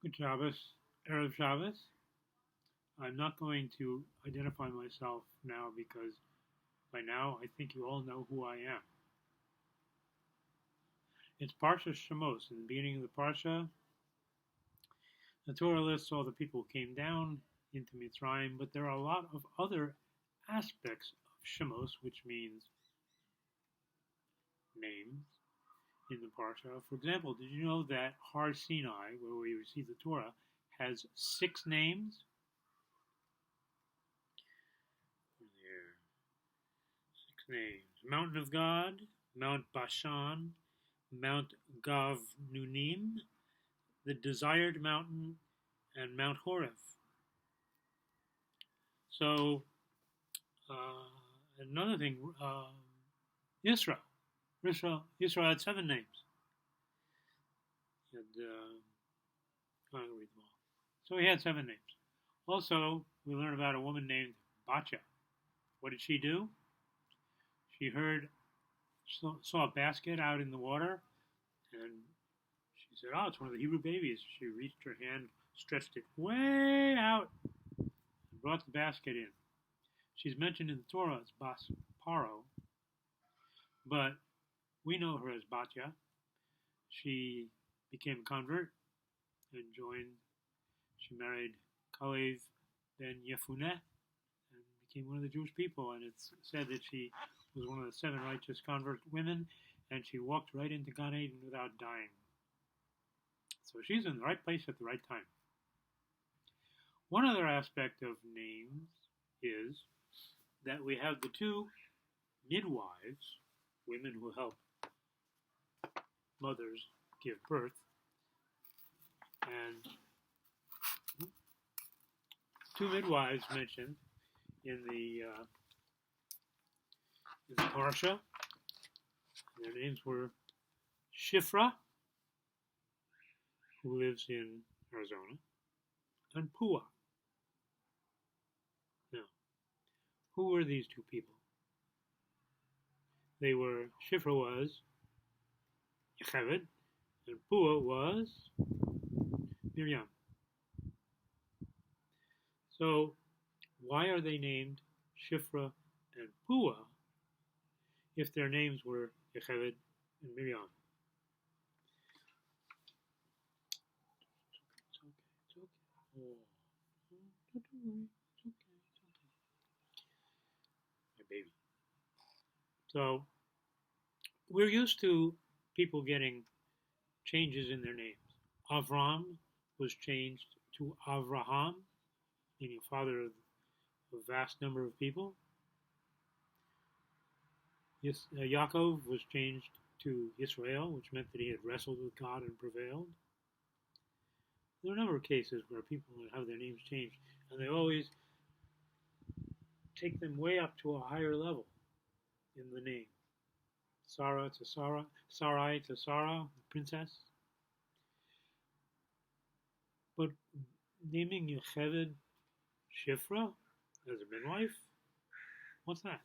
Good Shabbos, Erev Shabbos. I'm not going to identify myself now because by now I think you all know who I am. It's Parsha Shemos. In the beginning of the Parsha, the Torah lists all the people who came down into Mitzrayim, but there are a lot of other aspects of Shemos, which means names, in the Parsha. For example, did you know that Har Sinai, where we receive the Torah, has 6 names? There, 6 names. Mountain of God, Mount Bashan, Mount Gavnunim, the Desired Mountain, and Mount Horeb. So, another thing, Israel. Israel had 7 names. And, I'm going to read them all. So he had 7 names. Also, we learn about a woman named Bacha. What did she do? She saw a basket out in the water, and she said, "Oh, it's one of the Hebrew babies." She reached her hand, stretched it way out, and brought the basket in. She's mentioned in the Torah as Bas Paro, but we know her as Batya. She became a convert and she married Kalev ben Yefuneh and became one of the Jewish people. And it's said that she was one of the 7 righteous convert women, and she walked right into Gan Eden without dying. So she's in the right place at the right time. One other aspect of names is that we have the 2 midwives, women who help mothers give birth, and 2 midwives mentioned in the parsha. Their names were Shifra, who lives in Arizona, and Pua. Now, who were these 2 people? Shifra was Yocheved, and Pua was Miriam. So, why are they named Shifra and Pua if their names were Yocheved and Miriam? It's okay. Oh, don't worry. It's okay. My baby. So, we're used to people getting changes in their names. Avram was changed to Avraham, meaning father of a vast number of people. Yaakov was changed to Israel, which meant that he had wrestled with God and prevailed. There are a number of cases where people have their names changed, and they always take them way up to a higher level in the name. Sarah to Sarah, Sarai to Sarah, princess. But naming Yocheved Shifra as a midwife, what's that?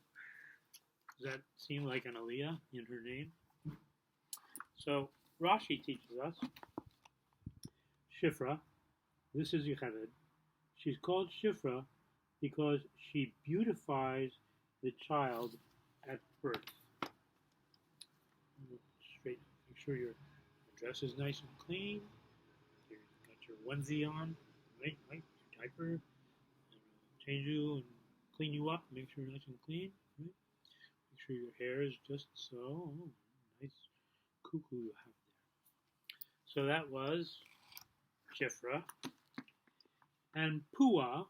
Does that seem like an aliyah in her name? So Rashi teaches us Shifra, this is Yocheved. She's called Shifra because she beautifies the child at birth. Straight, make sure your dress is nice and clean. You got your onesie on, right? Your diaper, change you and clean you up. Make sure you're nice and clean, right? Make sure your hair is just so. Oh, nice cuckoo you have there. So that was Shifra. And Pua,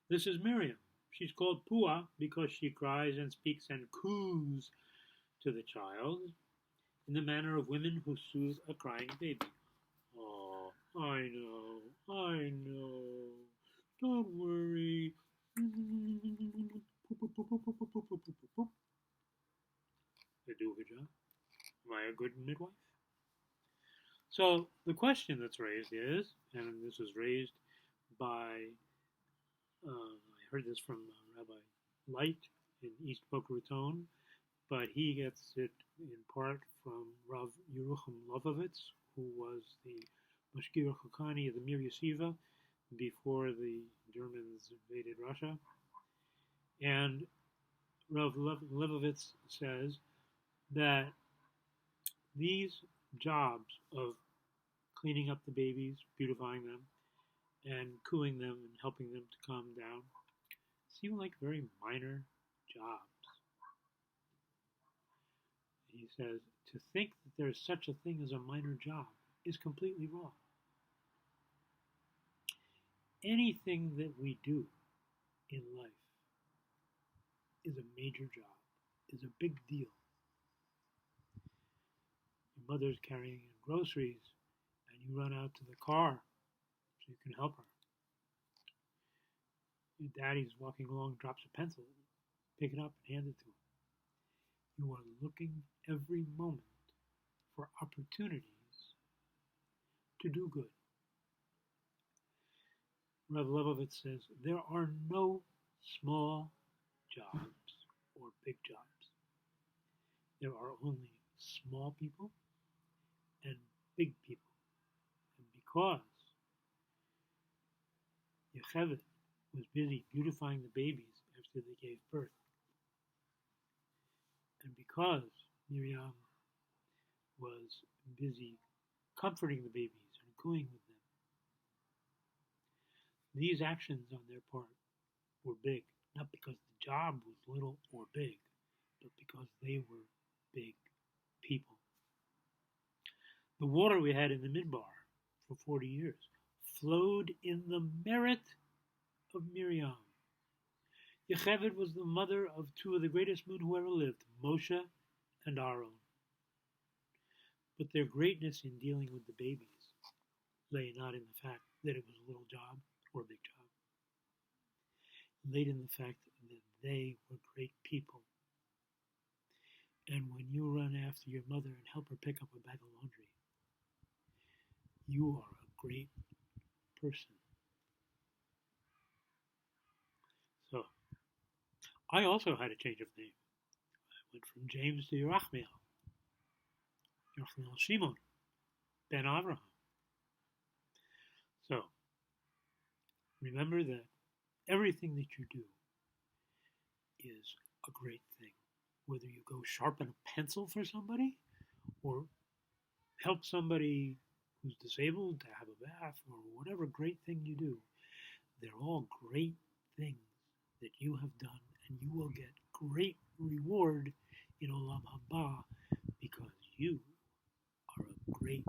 this is Miriam. She's called Pua because she cries and speaks and coos to the child in the manner of women who soothe a crying baby. Oh, I know. Don't worry. I do a good job. Am I a good midwife? So the question that's raised is, and this was raised by, I heard this from Rabbi Light in East Boca Raton, but he gets it in part from Rav Yerucham Lovovitz, who was the Mashgiach Hakani of the Mir Yeshiva before the Germans invaded Russia. And Rav Levovitz says that these jobs of cleaning up the babies, beautifying them, and cooing them and helping them to calm down seem like very minor jobs. He says, to think that there is such a thing as a minor job is completely wrong. Anything that we do in life is a major job, is a big deal. Your mother's carrying in groceries, and you run out to the car so you can help her. Your daddy's walking along, drops a pencil, pick it up and hand it to him. You are looking every moment for opportunities to do good. Rav Levovitz says there are no small jobs or big jobs. There are only small people and big people. And because Yocheved was busy beautifying the babies after they gave birth, and because Miriam was busy comforting the babies and cooing with them, these actions on their part were big, not because the job was little or big, but because they were big people. The water we had in the Midbar for 40 years flowed in the merit of Miriam. Yocheved was the mother of two of the greatest men who ever lived, Moshe and Aaron. But their greatness in dealing with the babies lay not in the fact that it was a little job or a big job. It laid in the fact that they were great people. And when you run after your mother and help her pick up a bag of laundry, you are a great person. So, I also had a change of name. I went from James to Yerachmiel Shimon, Ben Avraham. So, remember that everything that you do is a great thing. Whether you go sharpen a pencil for somebody or help somebody who's disabled to have a bath or whatever great thing you do, they're all great things that you have done, and you will get great reward in Olam Haba because you are a great